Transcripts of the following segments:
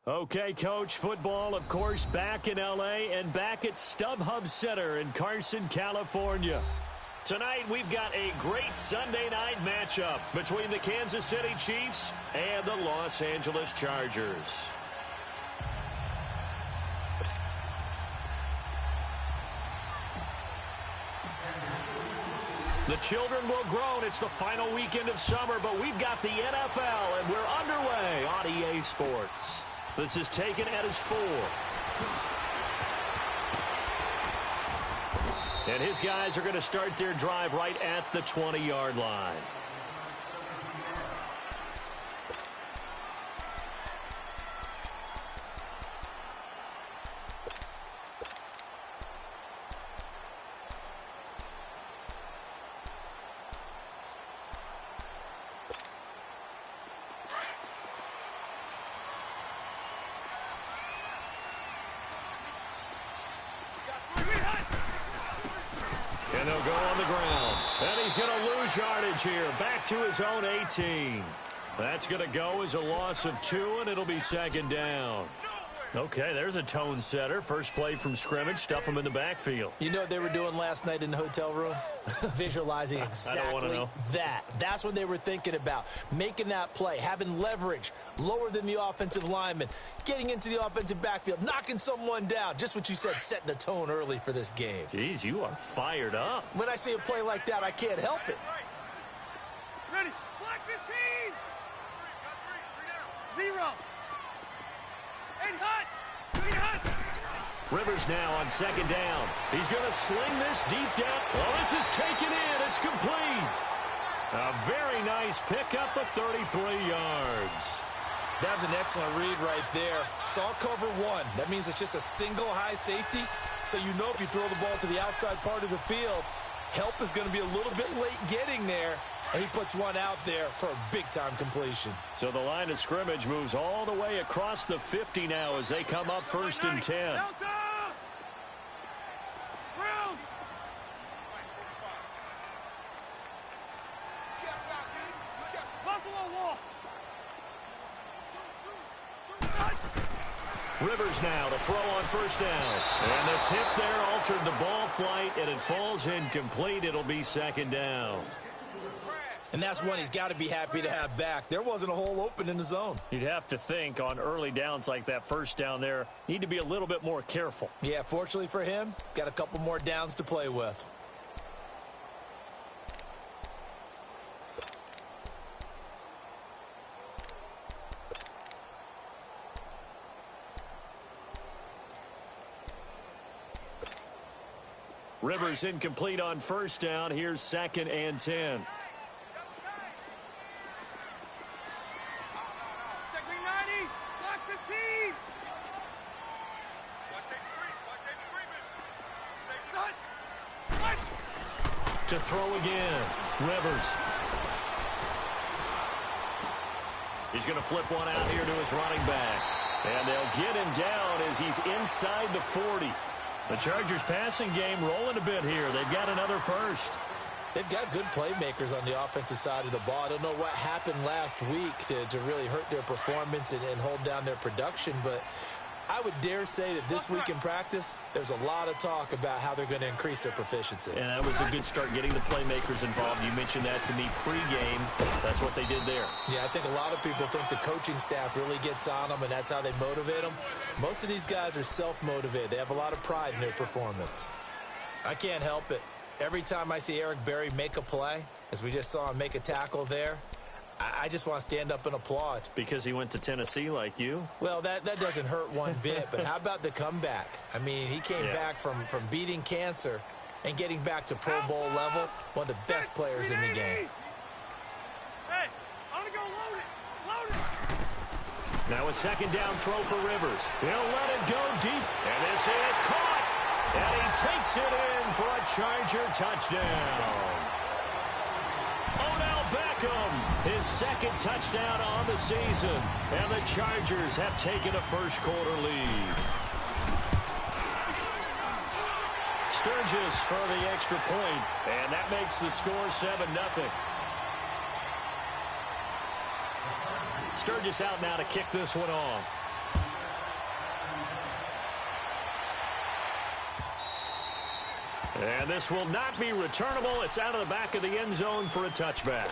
Okay, Coach, football, of course, back in L.A. and back at StubHub Center in Carson, California. Tonight, we've got a great Sunday night matchup between the Kansas City Chiefs and the Los Angeles Chargers. The children will groan. It's the final weekend of summer, but we've got the NFL, and we're underway on EA Sports. This is taken at his 4. And his guys are going to start their drive right at the 20-yard line. And they'll go on the ground. And he's going to lose yardage here. Back to his own 18. That's going to go as a loss of 2, and it'll be second down. Okay, there's a tone setter. First play from scrimmage. Stuff him in the backfield. You know what they were doing last night in the hotel room? Visualizing exactly I don't want to know. that. That's what they were thinking about. Making that play, having leverage, lower than the offensive lineman, getting into the offensive backfield, knocking someone down. Just what you said, setting the tone early for this game. Jeez, you are fired up. When I see a play like that, I can't help it. Ready? Black 15. 0. 8 hot. 3 hot. Rivers now on second down. He's going to sling this deep down. Well, this is taken in. It's complete. A very nice pickup of 33 yards. That was an excellent read right there. Saw cover 1. That means it's just a single high safety. So you know if you throw the ball to the outside part of the field, help is going to be a little bit late getting there. And he puts one out there for a big-time completion. So the line of scrimmage moves all the way across the 50 now as they come up first and 10. Rivers now to throw on first down. And the tip there altered the ball flight, and it falls incomplete. It'll be second down. And that's one he's got to be happy to have back. There wasn't a hole open in the zone. You'd have to think on early downs like that first down there, need to be a little bit more careful. Yeah, fortunately for him, got a couple more downs to play with. Rivers incomplete on first down. Here's second and 10. To throw again, Rivers. He's going to flip one out here to his running back. And they'll get him down as he's inside the 40. The Chargers passing game rolling a bit here. They've got another first. They've got good playmakers on the offensive side of the ball. I don't know what happened last week to really hurt their performance and hold down their production, but I would dare say that this week in practice, there's a lot of talk about how they're going to increase their proficiency. And that was a good start getting the playmakers involved. You mentioned that to me pregame. That's what they did there. Yeah, I think a lot of people think the coaching staff really gets on them, and that's how they motivate them. Most of these guys are self-motivated. They have a lot of pride in their performance. I can't help it. Every time I see Eric Berry make a play, as we just saw him make a tackle there, I just want to stand up and applaud. Because he went to Tennessee like you? Well, that doesn't hurt one bit, but how about the comeback? I mean, he came back from beating cancer and getting back to Pro Bowl level, one of the best players in the game. Hey, I'm going to go load it. Now a second down throw for Rivers. He'll let it go deep, and this is caught. And he takes it in for a Charger touchdown. Odell Beckham, his second touchdown on the season. And the Chargers have taken a first-quarter lead. Sturgis for the extra point, and that makes the score 7-0. Sturgis out now to kick this one off. And this will not be returnable. It's out of the back of the end zone for a touchback.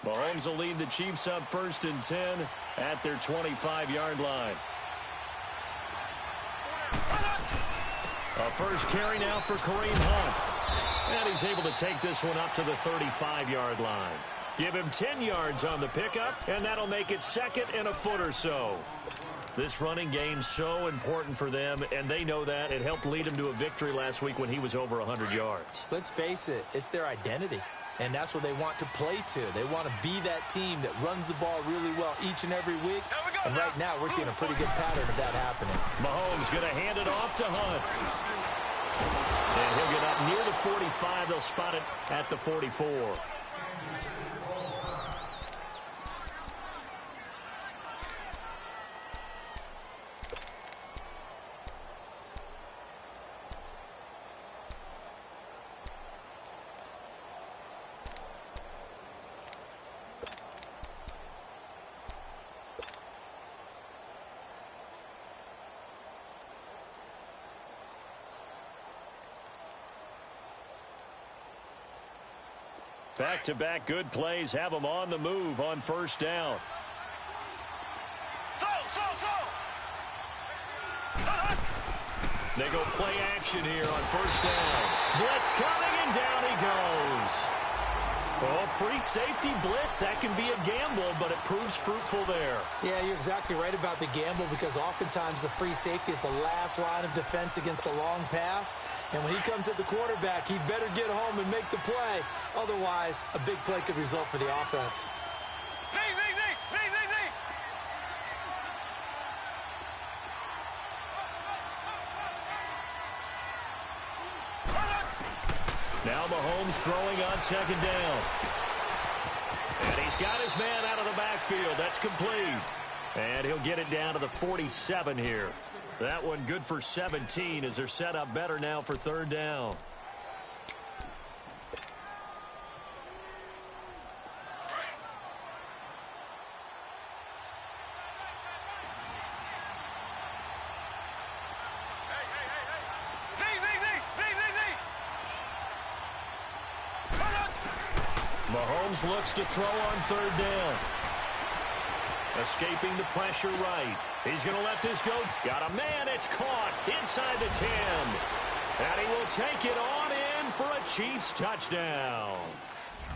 Mahomes will lead the Chiefs up 1st and 10 at their 25-yard line. A first carry now for Kareem Hunt. And he's able to take this one up to the 35-yard line. Give him 10 yards on the pickup, and that'll make it 2nd and a foot or so. This running game's so important for them, and they know that. It helped lead them to a victory last week when he was over 100 yards. Let's face it, it's their identity. And that's what they want to play to. They want to be that team that runs the ball really well each and every week. And right now, we're seeing a pretty good pattern of that happening. Mahomes going to hand it off to Hunt. And he'll get up near the 45. They'll spot it at the 44. Back-to-back good plays have them on the move on 1st down. They go play action here on 1st down. Blitz coming, and down he goes. Oh, free safety blitz. That can be a gamble, but it proves fruitful there. Yeah, you're exactly right about the gamble because oftentimes the free safety is the last line of defense against a long pass. And when he comes at the quarterback, he better get home and make the play. Otherwise, a big play could result for the offense. Now Mahomes throwing on 2nd down. And he's got his man out of the backfield. That's complete. And he'll get it down to the 47 here. That one good for 17 as they're set up better now for 3rd down. Mahomes looks to throw on 3rd down. Escaping the pressure right. He's going to let this go. Got a man. It's caught inside the 10. And he will take it on in for a Chiefs touchdown.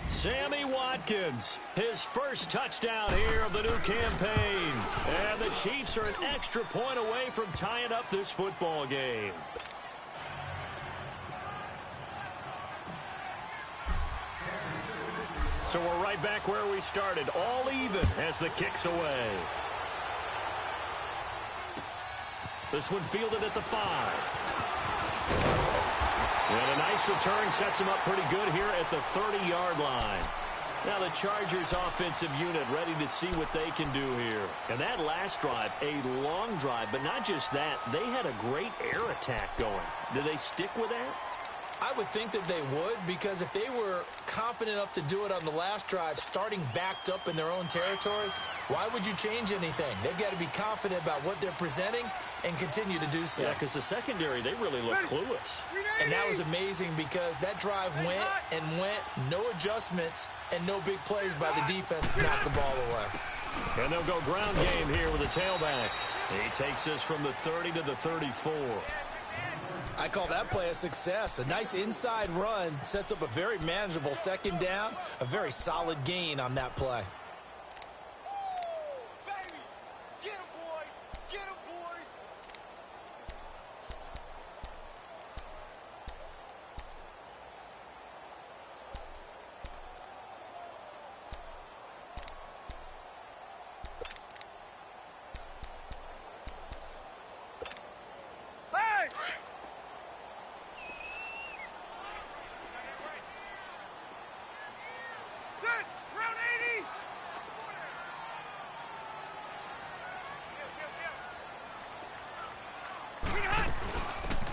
Sammy Watkins, his first touchdown here of the new campaign. And the Chiefs are an extra point away from tying up this football game. So we're right back where we started, all even as the kick's away. This one fielded at the 5. And a nice return sets him up pretty good here at the 30-yard line. Now the Chargers offensive unit ready to see what they can do here. And that last drive, a long drive, but not just that, they had a great air attack going. Did they stick with that? I would think that they would, because if they were confident enough to do it on the last drive, starting backed up in their own territory, why would you change anything? They've got to be confident about what they're presenting and continue to do so. Yeah, because the secondary, they really look clueless. And that was amazing because that drive went and went, no adjustments, and no big plays by the defense to knock the ball away. And they'll go ground game here with a tailback. He takes this from the 30 to the 34. I call that play a success. A nice inside run sets up a very manageable 2nd down, a very solid gain on that play.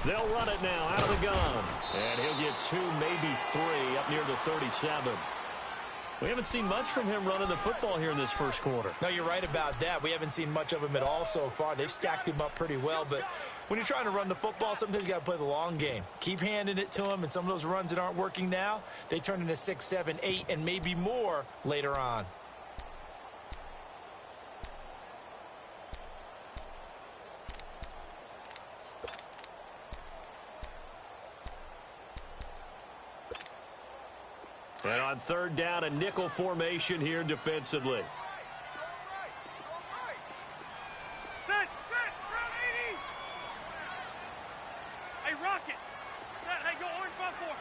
They'll run it now out of the gun. And he'll get 2, maybe 3 up near the 37. We haven't seen much from him running the football here in this first quarter. No, you're right about that. We haven't seen much of him at all so far. They've stacked him up pretty well, but when you're trying to run the football, sometimes you got to play the long game. Keep handing it to him, and some of those runs that aren't working now, they turn into 6, 7, 8, and maybe more later on. And on third down, a nickel formation here defensively. Set, round 80. Hey, Rocket. Set, hey, go orange 5-4.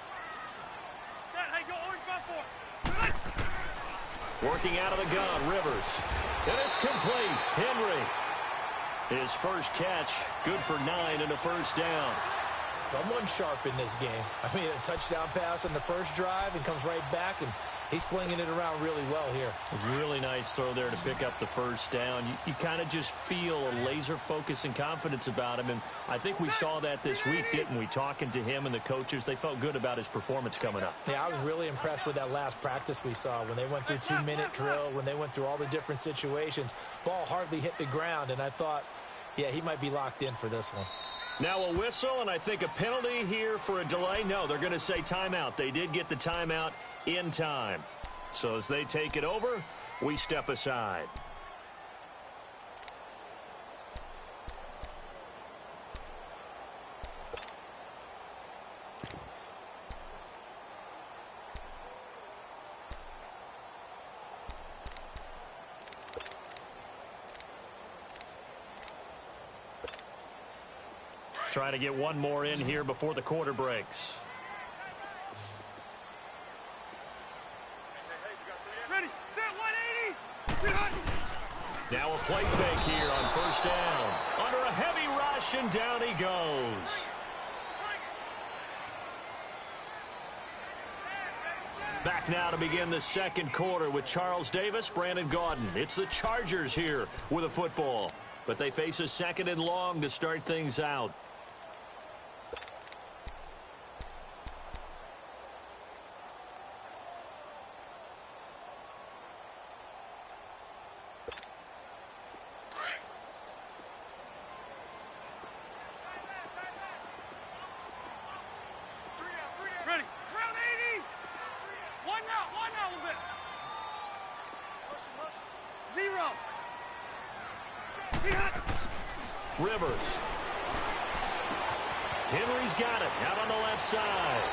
Set, hey, go orange 5-4. Working out of the gun, Rivers. And it's complete. Henry. His first catch, good for 9 and a first down. Someone sharp in this game. I mean, a touchdown pass on the first drive and comes right back, and he's flinging it around really well here. Really nice throw there to pick up the first down. You kind of just feel a laser focus and confidence about him, and I think we saw that this week, didn't we? Talking to him and the coaches, they felt good about his performance coming up. Yeah, I was really impressed with that last practice we saw when they went through 2-minute drill, when they went through all the different situations. Ball hardly hit the ground, and I thought, yeah, he might be locked in for this one. Now a whistle, and I think a penalty here for a delay. No, they're going to say timeout. They did get the timeout in time. So as they take it over, we step aside. Trying to get one more in here before the quarter breaks. Ready, set, 180. Now a play fake here on first down. Under a heavy rush, and down he goes. Back now to begin the second quarter with Charles Davis, Brandon Gaudin. It's the Chargers here with a football, but they face a second and long to start things out. Ready, round 80. One now a little bit. 0. Be hot. Rivers. Henry's got it out on the left side.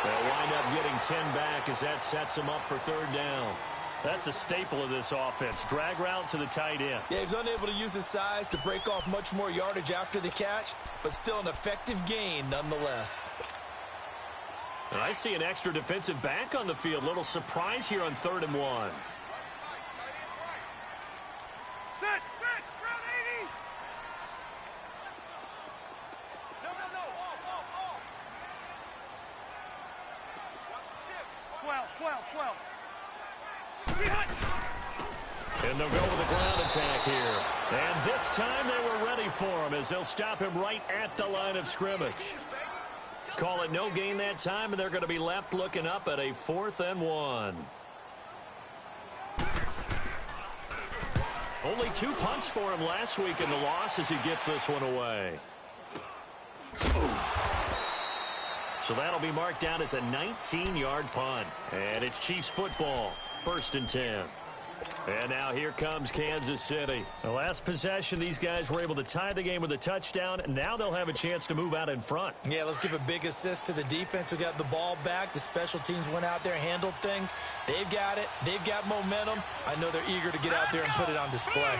They'll wind up getting 10 back as that sets them up for third down. That's a staple of this offense. Drag route to the tight end. Yeah, he's unable to use his size to break off much more yardage after the catch, but still an effective gain nonetheless. And I see an extra defensive back on the field. Little surprise here on 3rd and 1. Set, round 80. No, off. Watch the shift. 12. Be hot. And they'll go with a ground attack here. And this time they were ready for him as they'll stop him right at the line of scrimmage. Call it no gain that time, and they're going to be left looking up at a 4th and 1. Only 2 punts for him last week in the loss as he gets this one away. So that'll be marked down as a 19-yard punt. And it's Chiefs football, 1st and 10. And now here comes Kansas City. The last possession, these guys were able to tie the game with a touchdown. And now they'll have a chance to move out in front. Yeah, let's give a big assist to the defense who got the ball back. The special teams went out there and handled things. They've got it. They've got momentum. I know they're eager to get out there and put it on display.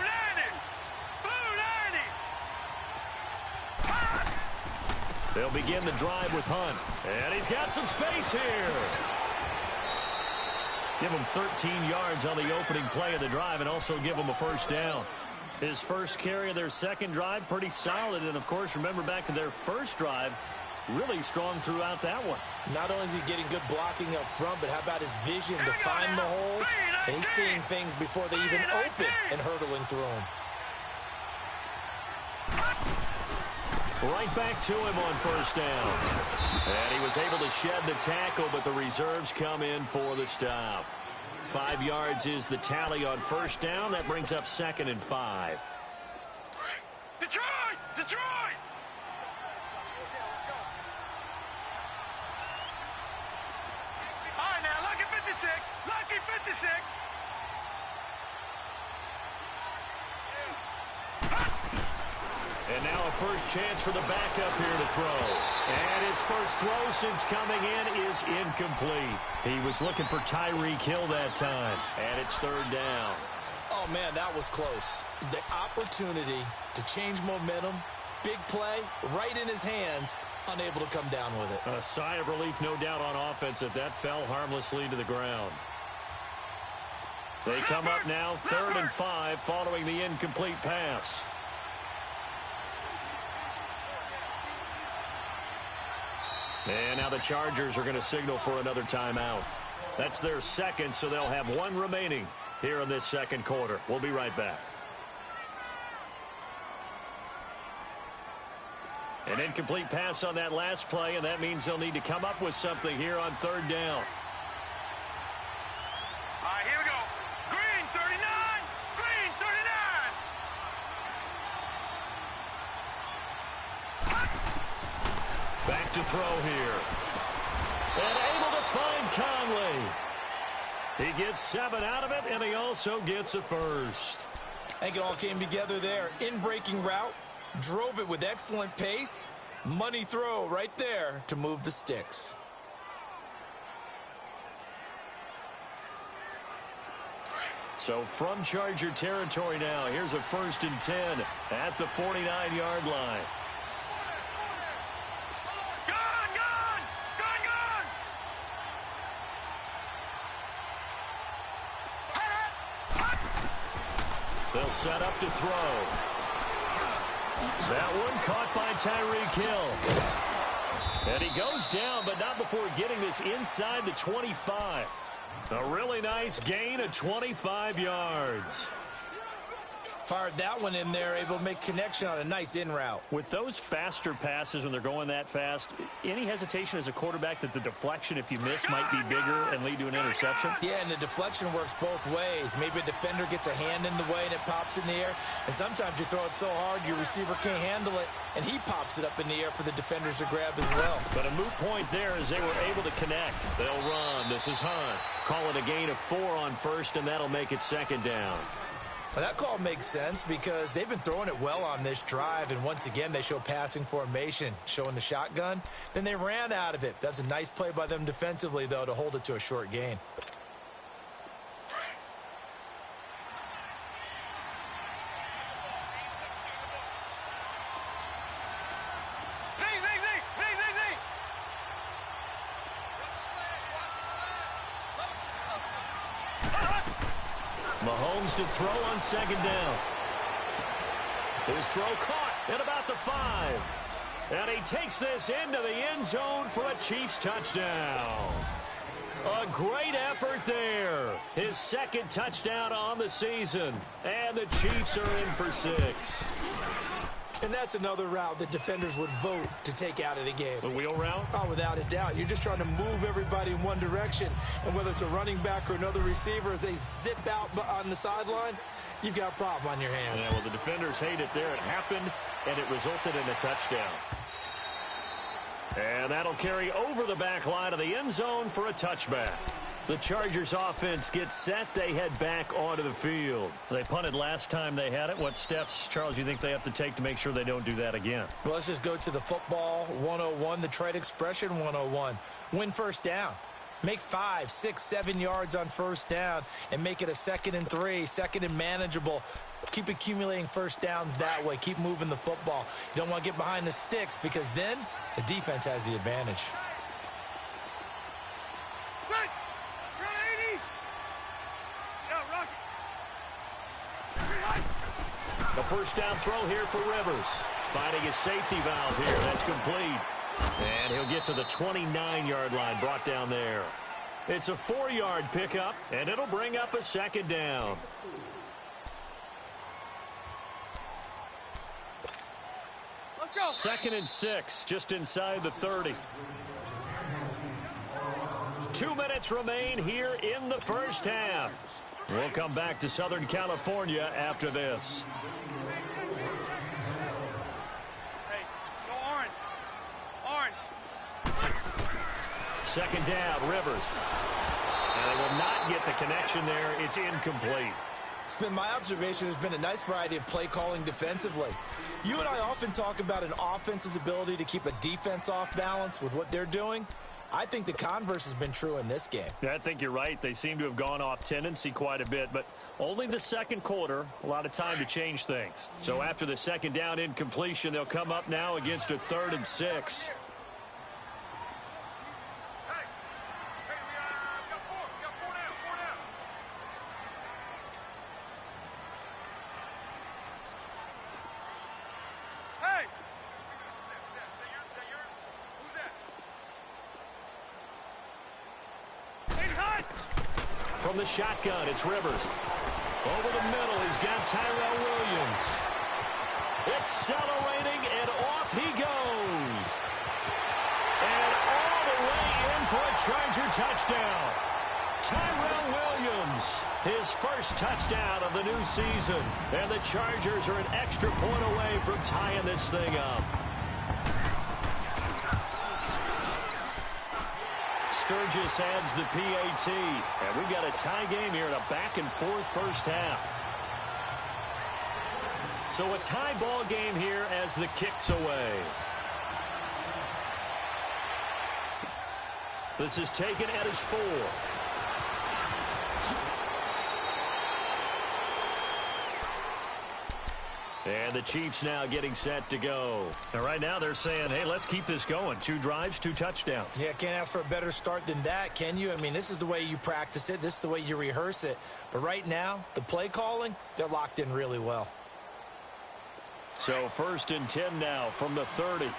They'll begin the drive with Hunt. And he's got some space here. Give him 13 yards on the opening play of the drive and also give him a first down. His first carry of their second drive, pretty solid. And, of course, remember back to their first drive, really strong throughout that one. Not only is he getting good blocking up front, but how about his vision to find the holes? And he's seeing things before they even open and hurtling through them. Right back to him on first down. And he was able to shed the tackle, but the reserves come in for the stop. 5 yards is the tally on first down. That brings up 2nd and 5. Detroit! Detroit! All right, now, lucky 56. Lucky 56. And now a first chance for the backup here to throw. And his first throw since coming in is incomplete. He was looking for Tyreek Hill that time. And it's 3rd down. Oh, man, that was close. The opportunity to change momentum, big play, right in his hands, unable to come down with it. A sigh of relief, no doubt, on offense if that fell harmlessly to the ground. They come up now 3rd and 5 following the incomplete pass. And now the Chargers are going to signal for another timeout. That's their 2nd, so they'll have 1 remaining here in this 2nd quarter. We'll be right back. An incomplete pass on that last play, and that means they'll need to come up with something here on 3rd down. All right, here we go. Green 39. Green 39. Back to throw here. And able to find Conley. He gets 7 out of it, and he also gets a first. I think it all came together there. In-breaking route, drove it with excellent pace. Money throw right there to move the sticks. So from Charger territory now, here's a 1st and 10 at the 49-yard line. They'll set up to throw. That one caught by Tyreek Hill. And he goes down, but not before getting this inside the 25. A really nice gain of 25 yards. Fired that one in there, able to make connection on a nice in route. With those faster passes when they're going that fast, any hesitation as a quarterback that the deflection, if you miss, might be bigger and lead to an interception? Yeah, and the deflection works both ways. Maybe a defender gets a hand in the way and it pops in the air. And sometimes you throw it so hard your receiver can't handle it, and he pops it up in the air for the defenders to grab as well. But a moot point there as they were able to connect. They'll run. This is Hunt. Call it a gain of 4 on first, and that'll make it 2nd down. Well, that call makes sense because they've been throwing it well on this drive, and once again they show passing formation, showing the shotgun. Then they ran out of it. That's a nice play by them defensively, though, to hold it to a short gain. Mahomes to throw on 2nd down. His throw caught at about the 5. And he takes this into the end zone for a Chiefs touchdown. A great effort there. His 2nd touchdown on the season. And the Chiefs are in for 6. And that's another route that defenders would vote to take out of the game. The wheel route? Oh, without a doubt. You're just trying to move everybody in one direction. And whether it's a running back or another receiver, as they zip out on the sideline, you've got a problem on your hands. Yeah, well, the defenders hate it there. It happened, and it resulted in a touchdown. And that'll carry over the back line of the end zone for a touchback. The Chargers offense gets set. They head back onto the field. They punted last time they had it. What steps, Charles, you think they have to take to make sure they don't do that again? Well, let's just go to the football 101, the trade expression 101. Win first down. Make 5, 6, 7 yards on first down and make it a 2nd and 3, 2nd and manageable. Keep accumulating first downs that way. Keep moving the football. You don't want to get behind the sticks because then the defense has the advantage. The first down throw here for Rivers. Finding his safety valve here. That's complete. And he'll get to the 29-yard line, brought down there. It's a 4-yard pickup, and it'll bring up a 2nd down. Let's go! 2nd and 6, just inside the 30. 2 minutes remain here in the first half. We'll come back to Southern California after this. Hey, go orange. Orange. 2nd down, Rivers. And they will not get the connection there. It's incomplete. It's been my observation there's been a nice variety of play calling defensively. You and I often talk about an offense's ability to keep a defense off balance with what they're doing. I think the converse has been true in this game. Yeah, I think you're right. They seem to have gone off tendency quite a bit, but only the second quarter, a lot of time to change things. So after the 2nd down incompletion, they'll come up now against a 3rd and 6. From the shotgun, it's Rivers. Over the middle, he's got Tyrell Williams. Accelerating, and off he goes. And all the way in for a Charger touchdown. Tyrell Williams, his first touchdown of the new season. And the Chargers are an extra point away from tying this thing up. Sturgis adds the PAT. And we've got a tie game here in a back-and-forth first half. So a tie ball game here as the kick's away. This is taken at his 4. And the Chiefs now getting set to go. And right now they're saying, hey, let's keep this going. 2 drives, 2 touchdowns. Yeah, can't ask for a better start than that, can you? I mean, this is the way you practice it. This is the way you rehearse it. But right now, the play calling, they're locked in really well. So 1st and 10 now from the 30.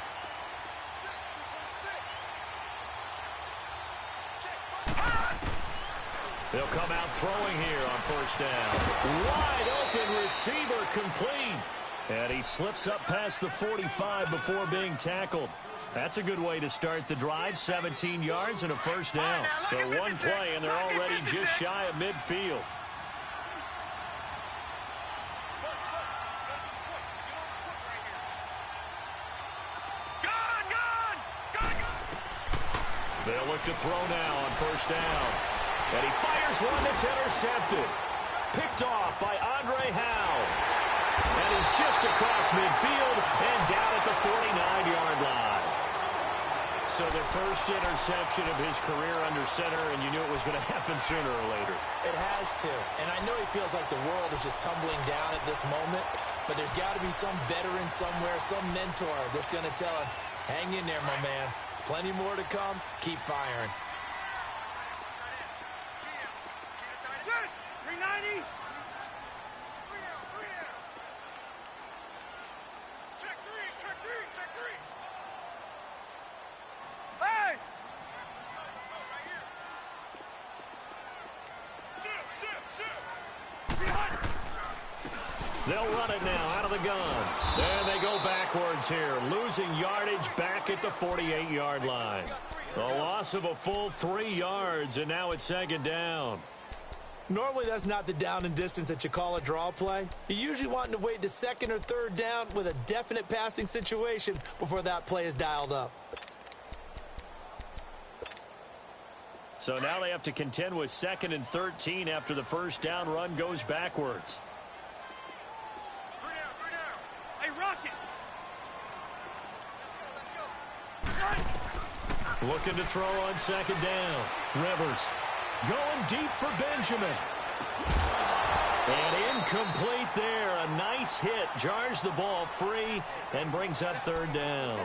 They'll come out throwing here on 1st down. Wide open receiver complete. And he slips up past the 45 before being tackled. That's a good way to start the drive. 17 yards and a 1st down. So 1 play, and they're already just shy of midfield. They'll look to throw now on 1st down. And he fires one that's intercepted. Picked off by Andre Howe. And he's just across midfield and down at the 49-yard line. So the first interception of his career under center, and you knew it was going to happen sooner or later. It has to. And I know he feels like the world is just tumbling down at this moment, but there's got to be some veteran somewhere, some mentor that's going to tell him, hang in there, my man. Plenty more to come. Keep firing. 390. Check three. Hey! They'll run it now out of the gun. And they go backwards here, losing yardage back at the 48-yard line. A loss of a full 3 yards, and now it's 2nd down. Normally, that's not the down and distance that you call a draw play. You usually want to wait to 2nd or 3rd down with a definite passing situation before that play is dialed up. So now they have to contend with 2nd and 13 after the 1st down run goes backwards. 3 down. Hey, Rocket. Let's go. Looking to throw on 2nd down. Rivers going deep for Benjamin. And incomplete there. A nice hit. Jars the ball free and brings up 3rd down.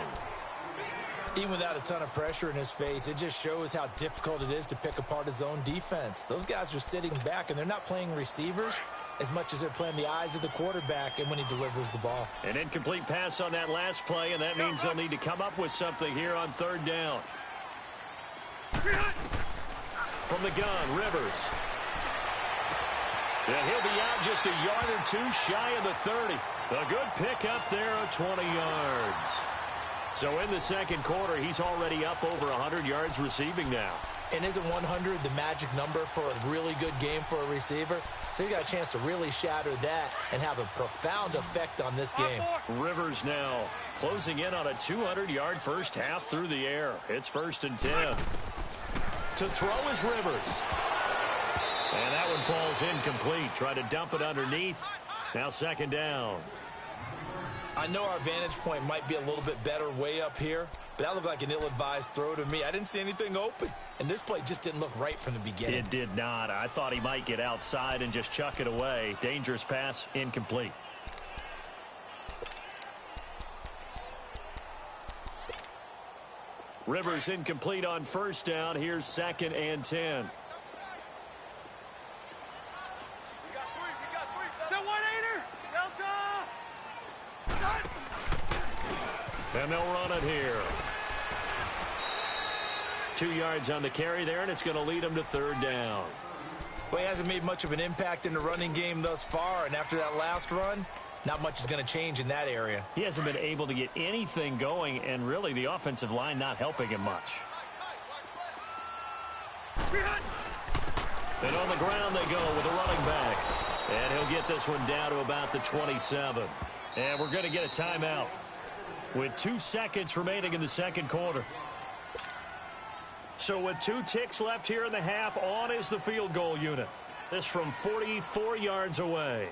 Even without a ton of pressure in his face, it just shows how difficult it is to pick apart his own defense. Those guys are sitting back, and they're not playing receivers as much as they're playing the eyes of the quarterback and when he delivers the ball. An incomplete pass on that last play, and that means they'll need to come up with something here on 3rd down. From the gun, Rivers. And he'll be out just a yard or two shy of the 30. A good pickup there of 20 yards. So in the second quarter, he's already up over 100 yards receiving now. And isn't 100 the magic number for a really good game for a receiver? So he got a chance to really shatter that and have a profound effect on this game. Rivers now closing in on a 200-yard first half through the air. It's 1st and 10. To throw is Rivers. And that one falls incomplete. Try to dump it underneath. Now 2nd down. I know our vantage point might be a little bit better way up here, but that looked like an ill-advised throw to me. I didn't see anything open, and this play just didn't look right from the beginning. It did not. I thought he might get outside and just chuck it away. Dangerous pass, incomplete. Rivers incomplete on 1st down. Here's 2nd and 10. And they'll run it here. 2 yards on the carry there, and it's going to lead them to 3rd down. Well, he hasn't made much of an impact in the running game thus far, and after that last run, not much is going to change in that area. He hasn't been able to get anything going, and really the offensive line not helping him much. And on the ground they go with a running back. And he'll get this one down to about the 27. And we're going to get a timeout with 2 seconds remaining in the second quarter. So with 2 ticks left here in the half, on is the field goal unit. This from 44 yards away.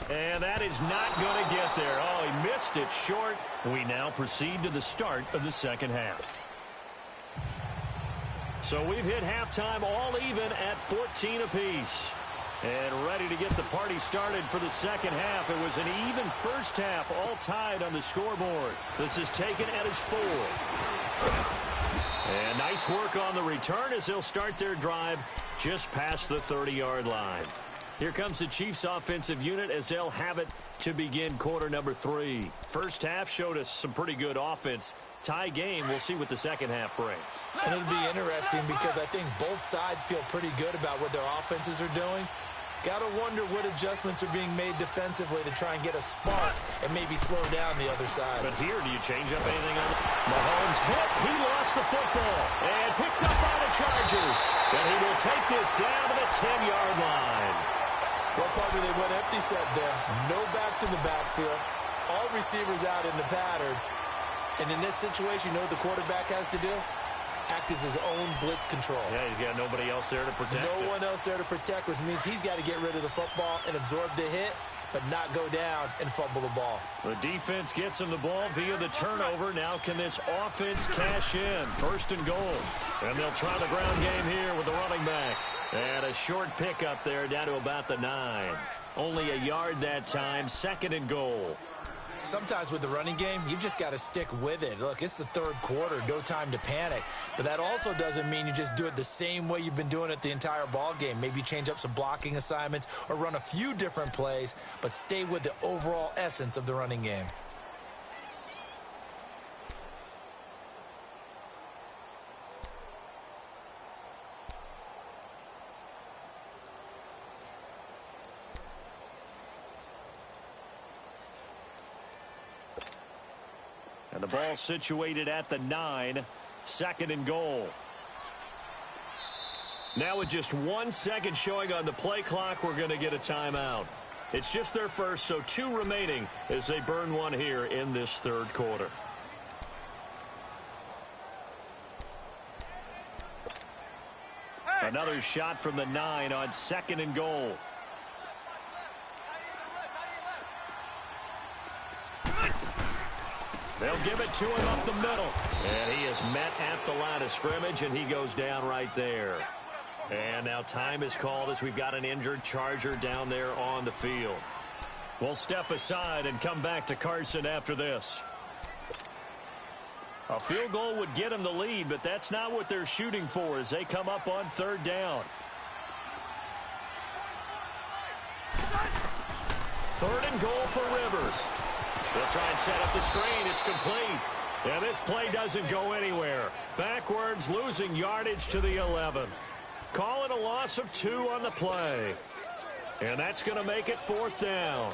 And that is not going to get there. Oh, he missed it short. We now proceed to the start of the second half. So we've hit halftime all even at 14 apiece. And ready to get the party started for the second half. It was an even first half, all tied on the scoreboard. This is taken at his 4. And nice work on the return as they'll start their drive just past the 30-yard line. Here comes the Chiefs offensive unit as they'll have it to begin quarter number 3. First half showed us some pretty good offense. Tie game. We'll see what the second half brings. And it'll be interesting because I think both sides feel pretty good about what their offenses are doing. Got to wonder what adjustments are being made defensively to try and get a spark and maybe slow down the other side. But here, do you change up anything on it? Mahomes hit. He lost the football and picked up by the Chargers. And he will take this down to the 10-yard line. Well, partner, they went empty set there. No backs in the backfield. All receivers out in the pattern. And in this situation, you know what the quarterback has to do? Act as his own blitz control. Yeah, he's got nobody else there to protect. No one else there to protect, which means he's got to get rid of the football and absorb the hit, but not go down and fumble the ball. The defense gets him the ball via the turnover. Now can this offense cash in? 1st and goal. And they'll try the ground game here with the running back. And a short pickup there down to about the 9. Only a yard that time. 2nd and goal. Sometimes with the running game, you've just got to stick with it. Look, it's the 3rd quarter, no time to panic. But that also doesn't mean you just do it the same way you've been doing it the entire ball game. Maybe change up some blocking assignments or run a few different plays, but stay with the overall essence of the running game. And the ball situated at the 9. 2nd and goal. Now with just 1 second showing on the play clock, we're going to get a timeout. It's just their first, so 2 remaining as they burn one here in this 3rd quarter. Another shot from the 9 on 2nd and goal. They'll give it to him up the middle. And he is met at the line of scrimmage, and he goes down right there. And now time is called as we've got an injured Charger down there on the field. We'll step aside and come back to Carson after this. A field goal would get him the lead, but that's not what they're shooting for as they come up on 3rd down. 3rd and goal for Rivers. They'll try and set up the screen. It's complete. And this play doesn't go anywhere. Backwards, losing yardage to the 11. Call it a loss of 2 on the play. And that's going to make it 4th down.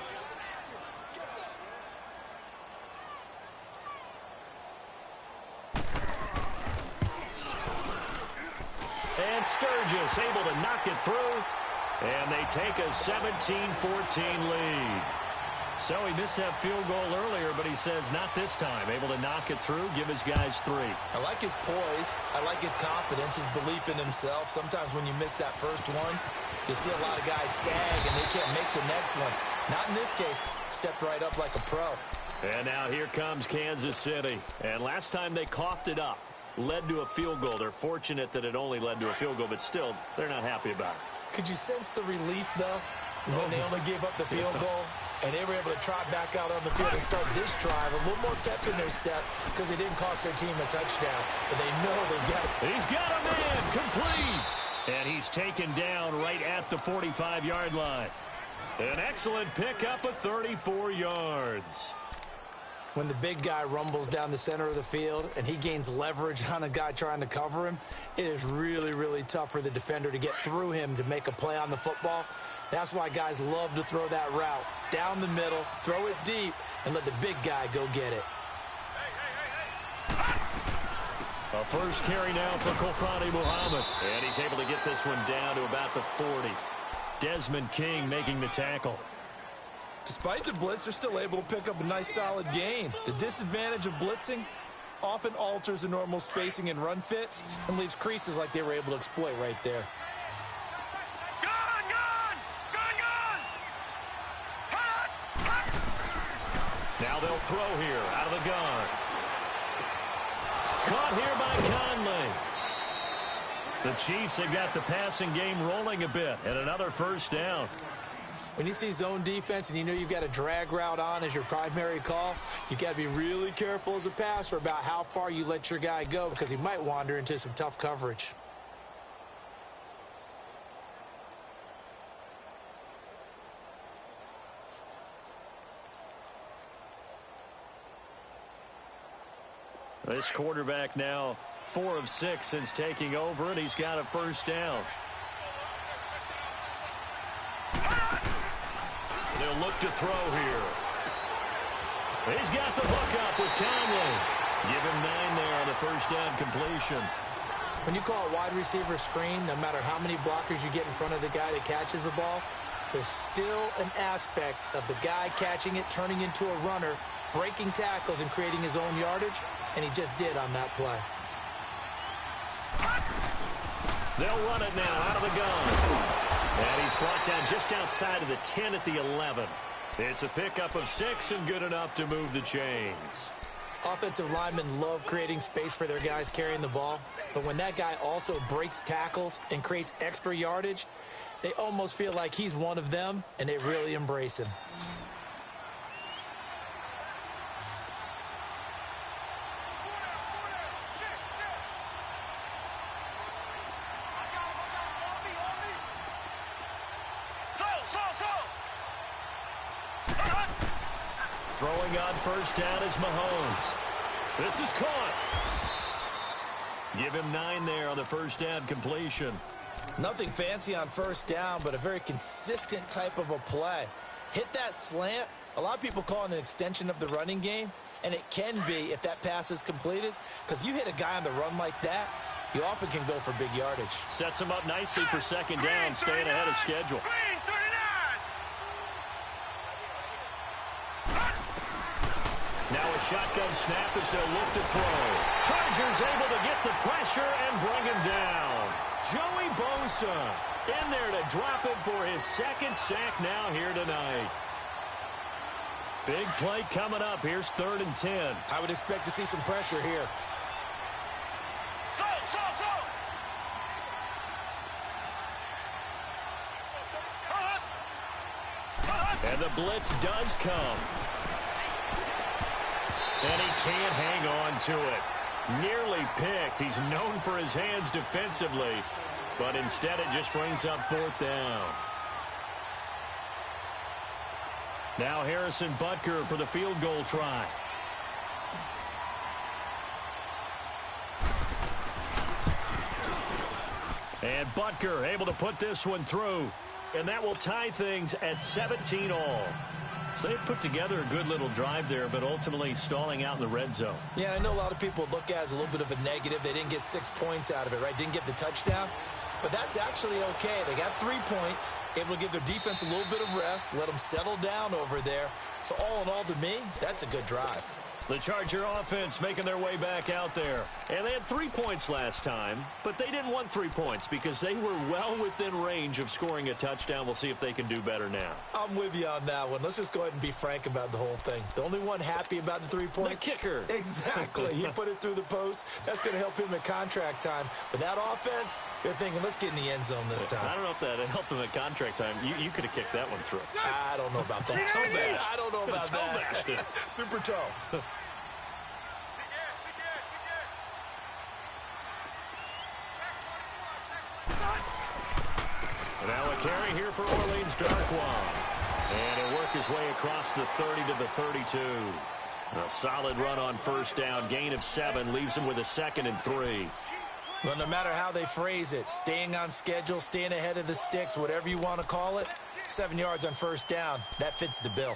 And Sturgis able to knock it through. And they take a 17-14 lead. So he missed that field goal earlier, but he says not this time. Able to knock it through, give his guys 3. I like his poise. I like his confidence, his belief in himself. Sometimes when you miss that first one, you see a lot of guys sag and they can't make the next one. Not in this case. Stepped right up like a pro. And now here comes Kansas City. And last time they coughed it up, led to a field goal. They're fortunate that it only led to a field goal, but still, they're not happy about it. Could you sense the relief, though, when they only gave up the field goal? And they were able to trot back out on the field and start this drive. A little more pep in their step because they didn't cost their team a touchdown. But they know they got it. He's got a man complete. And he's taken down right at the 45-yard line. An excellent pickup of 34 yards. When the big guy rumbles down the center of the field and he gains leverage on a guy trying to cover him, it is really, really tough for the defender to get through him to make a play on the football. That's why guys love to throw that route. Down the middle, throw it deep, and let the big guy go get it. A first carry now for Kofani Muhammad. And he's able to get this one down to about the 40. Desmond King making the tackle. Despite the blitz, they're still able to pick up a nice solid gain. The disadvantage of blitzing often alters the normal spacing and run fits and leaves creases like they were able to exploit right there. Now they'll throw here out of the gun. Caught here by Conley. The Chiefs have got the passing game rolling a bit, and another first down. When you see zone defense and you know you've got a drag route on as your primary call, you've got to be really careful as a passer about how far you let your guy go because he might wander into some tough coverage. This quarterback now 4 of 6 since taking over, and he's got a first down. They'll look to throw here. He's got the hook up with Conley. Give him 9 there on the first down completion. When you call a wide receiver screen, no matter how many blockers you get in front of the guy that catches the ball, there's still an aspect of the guy catching it, turning into a runner, breaking tackles and creating his own yardage, and he just did on that play. They'll run it now out of the gun. And he's brought down just outside of the 10 at the 11. It's a pickup of 6 and good enough to move the chains. Offensive linemen love creating space for their guys carrying the ball, but when that guy also breaks tackles and creates extra yardage, they almost feel like he's one of them, and they really embrace him. Throwing on first down is Mahomes. This is caught. Give him 9 there on the first down completion. Nothing fancy on first down, but a very consistent type of a play. Hit that slant. A lot of people call it an extension of the running game, and it can be if that pass is completed, because you hit a guy on the run like that, you often can go for big yardage. Sets him up nicely for second down, staying ahead of schedule. Now a shotgun snap as they'll look to throw. Chargers able to get the pressure and bring him down. Joey Bosa in there to drop him for his second sack now here tonight. Big play coming up. Here's 3rd and 10. I would expect to see some pressure here. And the blitz does come. And he can't hang on to it. Nearly picked. He's known for his hands defensively, but instead it just brings up 4th down. Now Harrison Butker for the field goal try. And Butker able to put this one through. And that will tie things at 17 all. So they put together a good little drive there, but ultimately stalling out in the red zone. Yeah, I know a lot of people look at it as a little bit of a negative. They didn't get 6 points out of it, right? Didn't get the touchdown. But that's actually okay. They got 3 points, able to give their defense a little bit of rest, let them settle down over there. So all in all, to me, that's a good drive. The Charger offense making their way back out there. And they had 3 points last time, but they didn't want 3 points because they were well within range of scoring a touchdown. We'll see if they can do better now. I'm with you on that one. Let's just go ahead and be frank about the whole thing. The only one happy about the 3-point? The kicker. Exactly. He put it through the post. That's going to help him at contract time. But that offense, they're thinking, let's get in the end zone this time. I don't know if that helped him at contract time. You could have kicked that one through. I don't know about that. I don't know about that. Super toe. Now a carry here for Orleans Darkwa. And he'll work his way across the 30 to the 32. A solid run on first down. Gain of 7 leaves him with a 2nd and 3. Well, no matter how they phrase it, staying on schedule, staying ahead of the sticks, whatever you want to call it, 7 yards on first down, that fits the bill.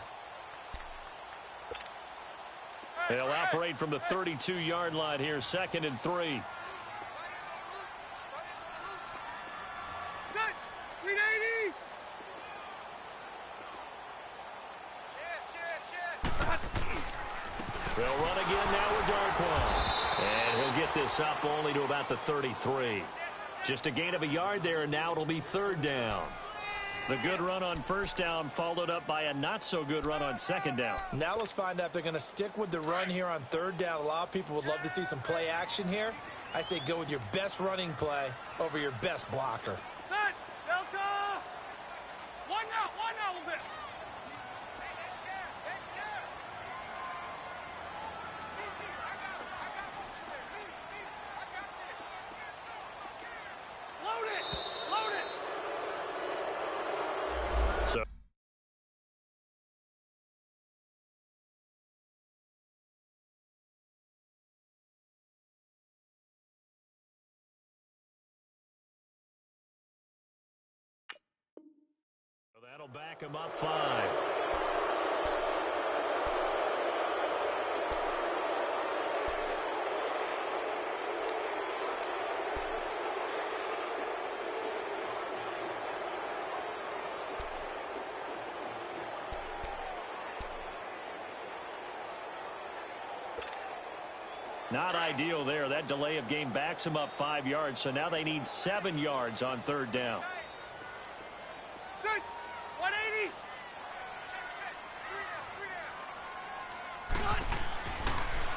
They'll operate from the 32-yard line here, 2nd and 3. They'll run again now with Darkwa. And he'll get this up only to about the 33. Just a gain of a yard there, and now it'll be 3rd down. The good run on first down followed up by a not-so-good run on 2nd down. Now let's find out if they're going to stick with the run here on 3rd down. A lot of people would love to see some play action here. I say go with your best running play over your best blocker. Set, Delta! One now a little bit. That'll back him up 5. Not ideal there. That delay of game backs him up 5 yards, so now they need 7 yards on 3rd down.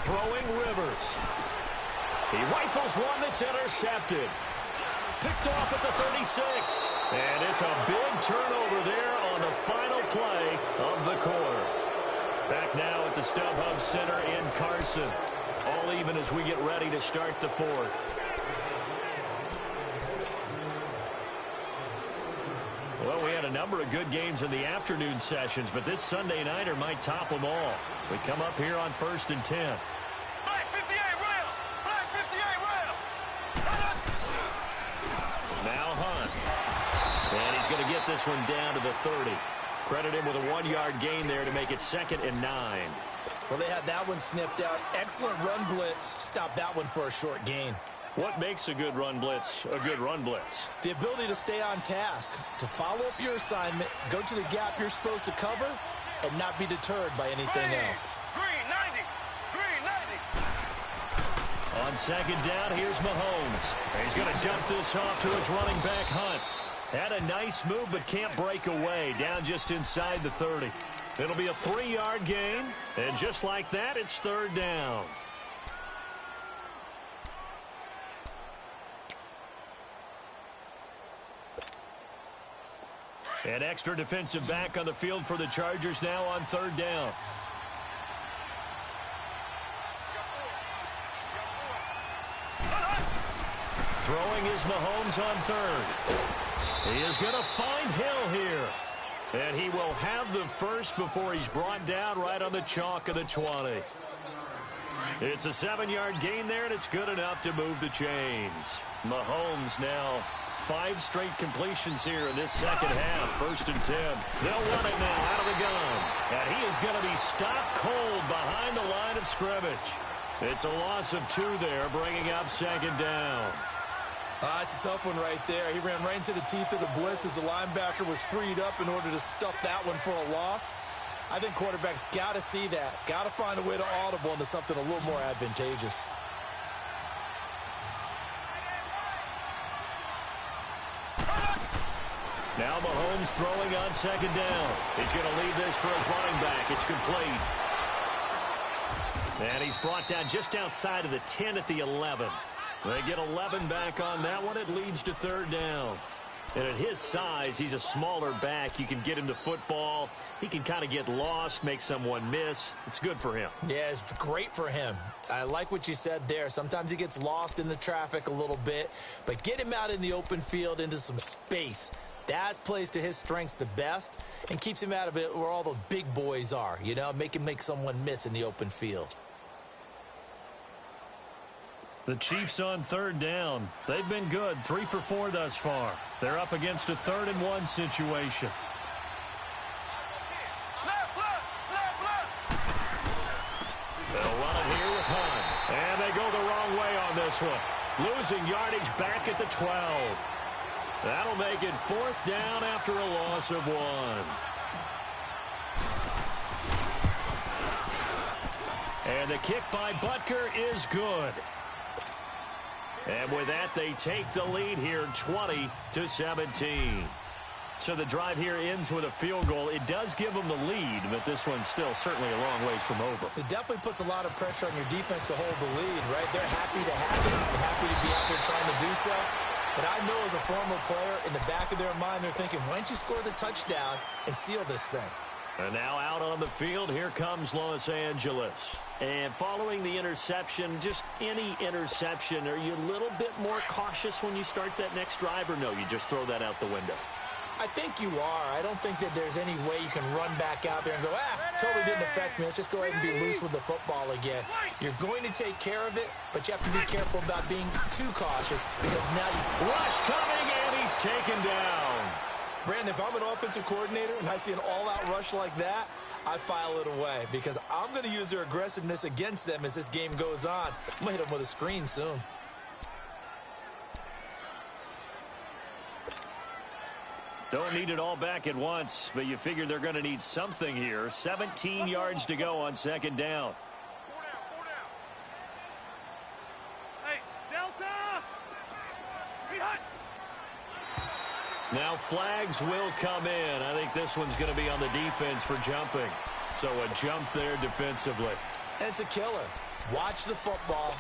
Throwing Rivers. He rifles one that's intercepted. Picked off at the 36. And it's a big turnover there on the final play of the quarter. Back now at the StubHub Center in Carson. All even as we get ready to start the 4th. Well, we had a number of good games in the afternoon sessions, but this Sunday nighter might top them all. So we come up here on 1st and 10. Black 58 rail! Black 58 rail! Now Hunt. And he's going to get this one down to the 30. Credit him with a 1-yard gain there to make it 2nd and 9. Well, they had that one sniffed out. Excellent run blitz. Stop that one for a short gain. What makes a good run blitz a good run blitz? The ability to stay on task, to follow up your assignment, go to the gap you're supposed to cover, and not be deterred by anything else. Green 90! Green 90! On 2nd down, here's Mahomes. He's going to dump this off to his running back, Hunt. Had a nice move, but can't break away. Down just inside the 30. It'll be a 3-yard gain, and just like that, it's 3rd down. An extra defensive back on the field for the Chargers now on 3rd down. Throwing is Mahomes on 3rd. He is going to find Hill here. And he will have the first before he's brought down right on the chalk of the 20. It's a 7-yard gain there, and it's good enough to move the chains. Mahomes now 5 straight completions here in this second half. 1st and 10. They'll run it now out of the gun. And he is going to be stopped cold behind the line of scrimmage. It's a loss of 2 there, bringing up 2nd down. It's a tough one right there. He ran right into the teeth of the blitz as the linebacker was freed up in order to stuff that one for a loss. I think quarterbacks got to see that. Got to find a way to audible into something a little more advantageous. Now Mahomes throwing on 2nd down. He's going to leave this for his running back. It's complete. And he's brought down just outside of the 10 at the 11. They get 11 back on that one. It leads to 3rd down. And at his size, he's a smaller back. You can get him to football. He can kind of get lost, make someone miss. It's good for him. Yeah, it's great for him. I like what you said there. Sometimes he gets lost in the traffic a little bit. But get him out in the open field into some space. That plays to his strengths the best and keeps him out of it where all the big boys are. You know, make him make someone miss in the open field. The Chiefs on 3rd down. They've been good, 3 for 4 thus far. They're up against a 3rd and 1 situation. They'll run it here with Hunt. And they go the wrong way on this one. Losing yardage back at the 12. That'll make it 4th down after a loss of 1. And the kick by Butker is good. And with that, they take the lead here 20-17. So the drive here ends with a field goal. It does give them the lead, but this one's still certainly a long ways from over. It definitely puts a lot of pressure on your defense to hold the lead, right? They're happy to have it. They're happy to be out there trying to do so. But I know as a former player, in the back of their mind, they're thinking, why don't you score the touchdown and seal this thing? And now out on the field, here comes Los Angeles. And following the interception, just any interception, are you a little bit more cautious when you start that next drive, or no, you just throw that out the window? I think you are. I don't think that there's any way you can run back out there and go, totally didn't affect me. Let's just go ahead and be loose with the football again. You're going to take care of it, but you have to be careful about being too cautious because now you... Rush coming, and he's taken down. Brandon, if I'm an offensive coordinator and I see an all-out rush like that, I file it away because I'm going to use their aggressiveness against them as this game goes on. I'm going to hit them with a screen soon. Don't need it all back at once, but you figure they're going to need something here. 17 yards to go on 2nd down. Hey, Delta! Be hot! Now flags will come in. I think this one's going to be on the defense for jumping. So a jump there defensively. And it's a killer. Watch the football.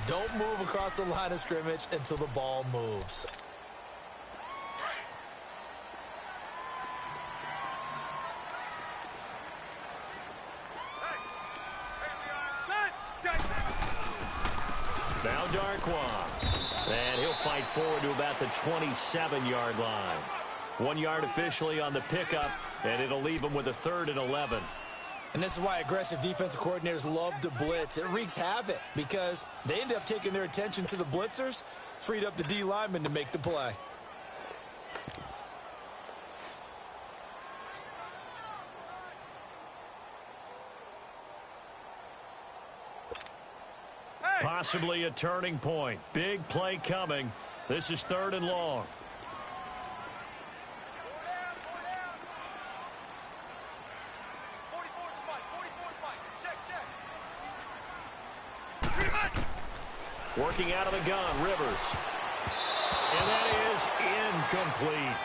Don't move across the line of scrimmage until the ball moves. Now Darkwa. And he'll fight forward to about the 27-yard line. 1 yard officially on the pickup, and it'll leave him with a 3rd and 11. And this is why aggressive defensive coordinators love to blitz. It wreaks havoc because they end up taking their attention to the blitzers, freed up the D lineman to make the play. Possibly a turning point. Big play coming. This is 3rd and long. Working out of the gun, Rivers. And that is incomplete.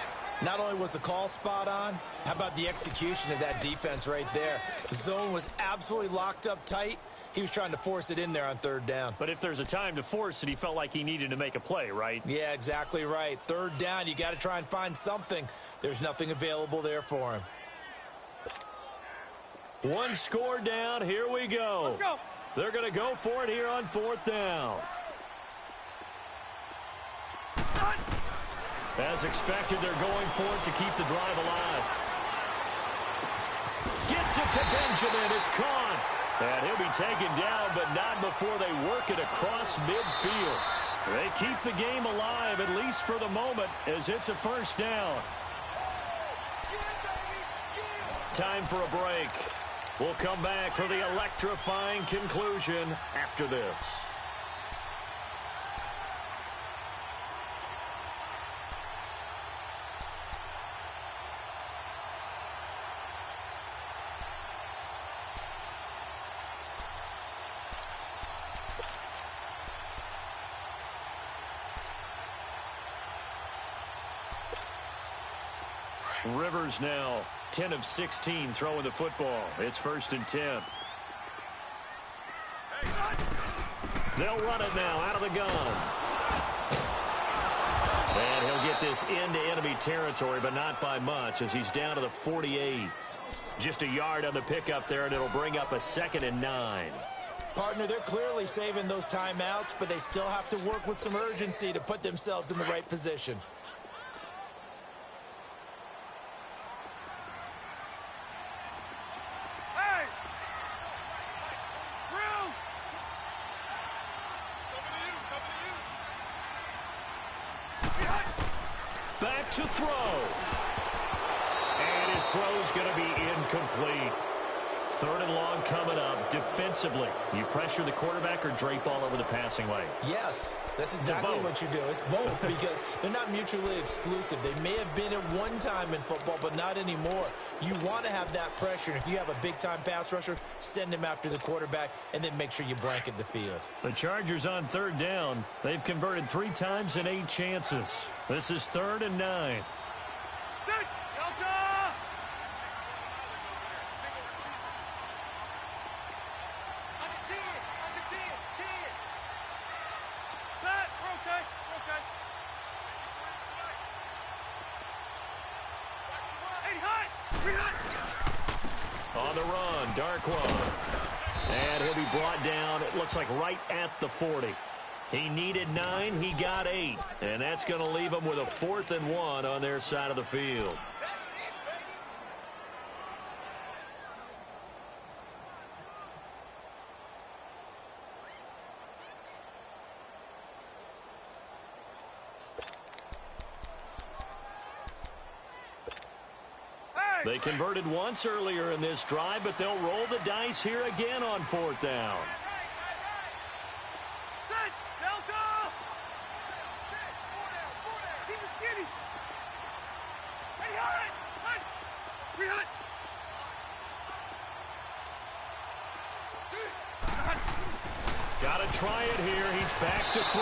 Not only was the call spot on, how about the execution of that defense right there? The zone was absolutely locked up tight. He was trying to force it in there on 3rd down. But if there's a time to force it, he felt like he needed to make a play, right? Yeah, exactly right. 3rd down, you got to try and find something. There's nothing available there for him. One score down. Here we go. Let's go. They're going to go for it here on 4th down. As expected, they're going for it to keep the drive alive. Gets it to Benjamin. It's caught. And he'll be taken down, but not before they work it across midfield. They keep the game alive, at least for the moment, as it's a first down. Time for a break. We'll come back for the electrifying conclusion after this. Rivers now 10 of 16 throwing the football. It's 1st and 10. They'll run it now out of the gun. And he'll get this into enemy territory, but not by much, as he's down to the 48. Just a yard on the pickup there, and it'll bring up a 2nd and 9. Partner, they're clearly saving those timeouts, but they still have to work with some urgency to put themselves in the right position. Back to throw. And his throw's going to be incomplete. 3rd and long coming up. Defensively, you pressure the quarterback or drape all over the passing lane? Yes, that's exactly what you do. It's both because they're not mutually exclusive. They may have been at one time in football, but not anymore. You want to have that pressure. If you have a big-time pass rusher, send him after the quarterback, and then make sure you blanket the field. The Chargers on 3rd down. They've converted 3 times in 8 chances. This is 3rd and 9. On the run, Darkwa. And he'll be brought down, it looks like right at the 40. He needed 9, he got 8. And that's going to leave him with a 4th and 1 on their side of the field. They converted once earlier in this drive, but they'll roll the dice here again on 4th down. Got to try it here. He's back to throw.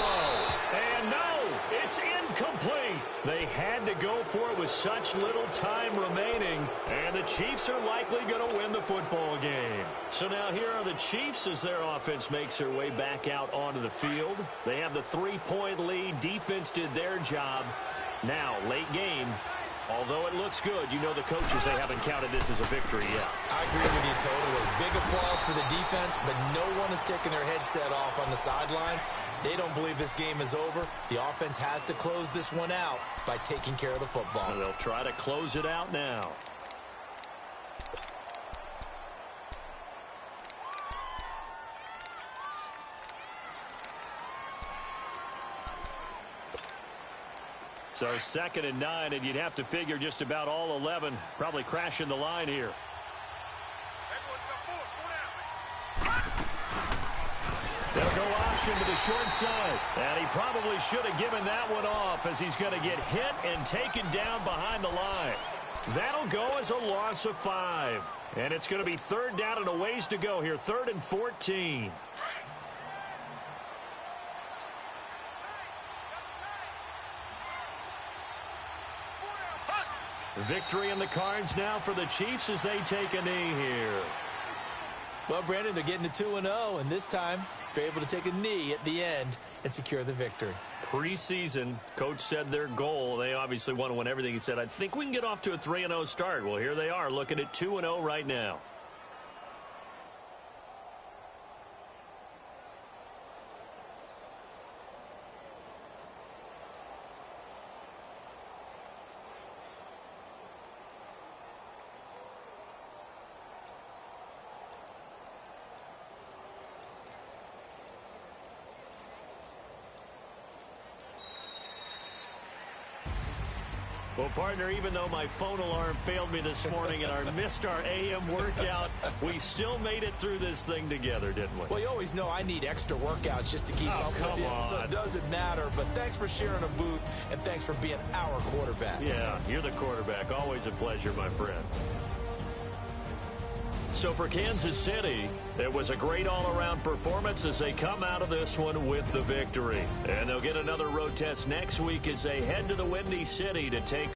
And no, it's incomplete. They had to go for it with such little time remaining. And the Chiefs are likely going to win the football game. So now here are the Chiefs as their offense makes their way back out onto the field. They have the 3-point lead. Defense did their job. Now, late game. Although it looks good, you know the coaches, they haven't counted this as a victory yet. I agree with you totally. Big applause for the defense, but no one is taking their headset off on the sidelines. They don't believe this game is over. The offense has to close this one out by taking care of the football. And they'll try to close it out now. So 2nd and 9, and you'd have to figure just about all 11 probably crashing the line here. They'll go option to the short side. And he probably should have given that one off as he's going to get hit and taken down behind the line. That'll go as a loss of 5. And it's going to be 3rd down and a ways to go here. 3rd and 14. Victory in the cards now for the Chiefs as they take a knee here. Well, Brandon, they're getting to 2-0, and this time they're able to take a knee at the end and secure the victory. Preseason, coach said their goal, they obviously want to win everything. He said, I think we can get off to a 3-0 start. Well, here they are looking at 2-0 right now. Well, partner, even though my phone alarm failed me this morning and I missed our AM workout, we still made it through this thing together, didn't we? Well, you always know I need extra workouts just to keep up with you, so it doesn't matter. But thanks for sharing a booth, and thanks for being our quarterback. Yeah, you're the quarterback. Always a pleasure, my friend. So for Kansas City, it was a great all-around performance as they come out of this one with the victory. And they'll get another road test next week as they head to the Windy City to take